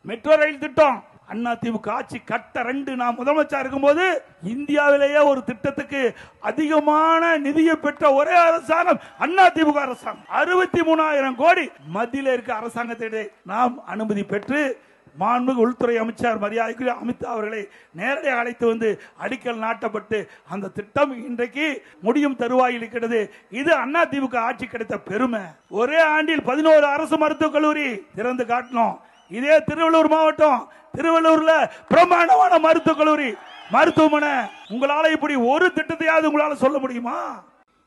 Metro rail திட்டம் அண்ணா திமுக ஆட்சி கட்ட 2 நான் முதலமைச்சர் இருக்கும்போது இந்தியாவிலேயே ஒரு திட்டத்துக்கு அதிகமான நிதியை பெற்ற ஒரே அரசாங்கம் அண்ணா திமுக அரசாங்கம். 63,000 கோடி மத்தியில் இருக்க அரசாங்கத்திட நாம் அனுமதி பெற்று மாண்புமிகு உள்துறை அமைச்சர் மரியாதைக்குரிய அமித்ஷா அவர்களை நேரடியாக அழைத்து வந்து அடிக்கல் நாட்டப்பட்டு அந்த திட்டம் இன்றைக்கு முடியும் தருவாயில் இருக்கிறது. இது அண்ணா திமுக ஆட்சி கிடைத்த பெருமை. ஒரே ஆண்டில் 11 அரசு மருத்துவக் கல்லூரி திறந்து காட்டினோம். இதே திருவள்ளூர் மாவட்டம், திருவள்ளூர்ல பிரம்மாண்டமான மருத்துவக் கல்லூரி மருத்துவமனை. உங்களால இப்படி ஒரு திட்டத்தையாவது உங்களால சொல்ல முடியுமா?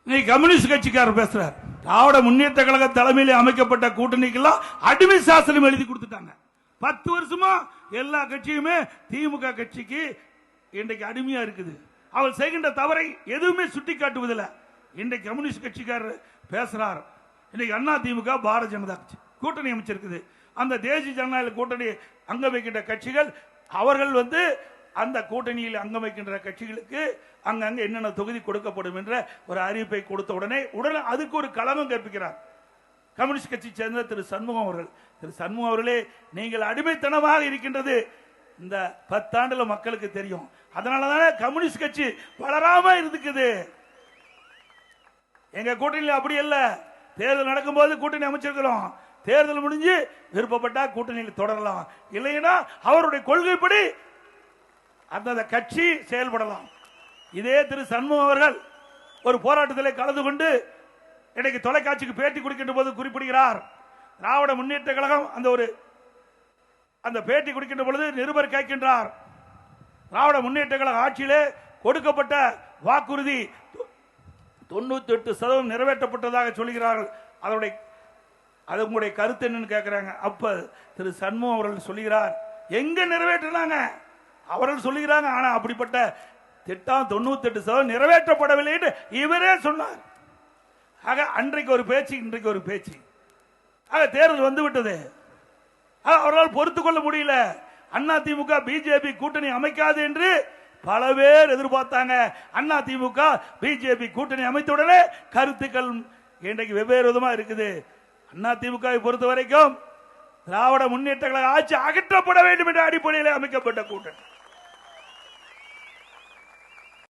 இன்னைக்கு கம்யூனிஸ்ட் கட்சிக்காரர் பேசுறார். திராவிட முன்னேற்ற கழக தலைமையில் அமைக்கப்பட்ட கூட்டணிக்கெல்லாம் அடிமை சாசனம் எழுதி கொடுத்துட்டாங்க. 10 வருஷமா எல்லா கட்சியுமே திமுக கட்சிக்கு இன்றைக்கு அடிமையா இருக்குது. அவள் செய்கின்ற தவறை எதுவுமே சுட்டி காட்டுவதில்லை. இன்றைக்கு கம்யூனிஸ்ட் கட்சிக்காரர் பேசுறார். இன்னைக்கு அண்ணா திமுக பாரதிய ஜனதா கட்சி கூட்டணி அமைச்சிருக்குது. அந்த தேசிய ஜனநாயக கூட்டணி அங்க வைக்கின்ற கட்சிகள் அவர்கள் அந்த கூட்டணியில் அங்க வைக்கின்ற கட்சிகளுக்கு அங்கங்க என்னென்ன தொகுதி கொடுக்கப்படும் என்ற ஒரு அறிவிப்பை கொடுத்த உடனே அதுக்கு ஒரு களங்கம் கற்பிக்கிறார் கம்யூனிஸ்ட் கட்சி சேர்ந்த திரு சண்முகம் அவர்கள். திரு சண்முகம் அவர்களே, நீங்கள் அடிமைத்தனமாக இருக்கின்றது இந்த 10 ஆண்டுல மக்களுக்கு தெரியும். அதனாலதானே கம்யூனிஸ்ட் கட்சி வளராம இருக்குது. எங்க கூட்டணியில் அப்படி இல்ல. தேர்தல் நடக்கும்போது கூட்டணி அமைச்சிருக்கிறோம். தேர்தல் முடிஞ்சு விருப்பப்பட்டா கூட்டணியில் தொடரலாம், இல்லைன்னா அவருடைய கொள்கைப்படி அந்த கட்சி செயல்படலாம். இதே திரு சண்முகம் அவர்கள் ஒரு போராட்டத்தில் கலந்து கொண்டு இன்றைக்கு தொலைக்காட்சிக்கு பேட்டி கொடுக்கின்ற போது குறிப்பிடுகிறார். திராவிட முன்னேற்ற கழகம் அந்த பேட்டி கொடுக்கின்ற பொழுது நிருபர் கேட்கின்றார், திராவிட முன்னேற்ற கழக ஆட்சியிலே கொடுக்கப்பட்ட வாக்குறுதி 98% நிறைவேற்றப்பட்டதாக சொல்கிறார்கள். அது உங்களுடைய கருத்து என்னன்னு கேட்கிறாங்க. அப்ப திரு சண்முகம் அவர்கள் சொல்லுகிறார், எங்க நிறைவேற்றினாங்க அவர்கள் சொல்லுகிறாங்க. ஆனா அப்படிப்பட்ட திட்டம் 98% நிறைவேற்றப்படவில்லை என்று இவரே சொன்னார். ஆக அன்றைக்கு ஒரு பேச்சு, இன்றைக்கு ஒரு பேச்சு. ஆக தேர்தல் வந்து விட்டது. அவர்களால் பொறுத்துக் கொள்ள முடியல. அண்ணா திமுக பிஜேபி கூட்டணி அமைக்காது என்று பல பேர் எதிர்பார்த்தாங்க. அண்ணா திமுக பிஜேபி கூட்டணி அமைத்தவுடனே கருத்துக்கள் இன்றைக்கு வெவ்வேறு விதமா இருக்குது. அண்ணா திமுகவை பொறுத்த வரைக்கும் திராவிட முன்னேற்ற கழக ஆட்சி அகற்றப்பட வேண்டும் என்ற அடிப்படையில் அமைக்கப்பட்ட கூட்டணி.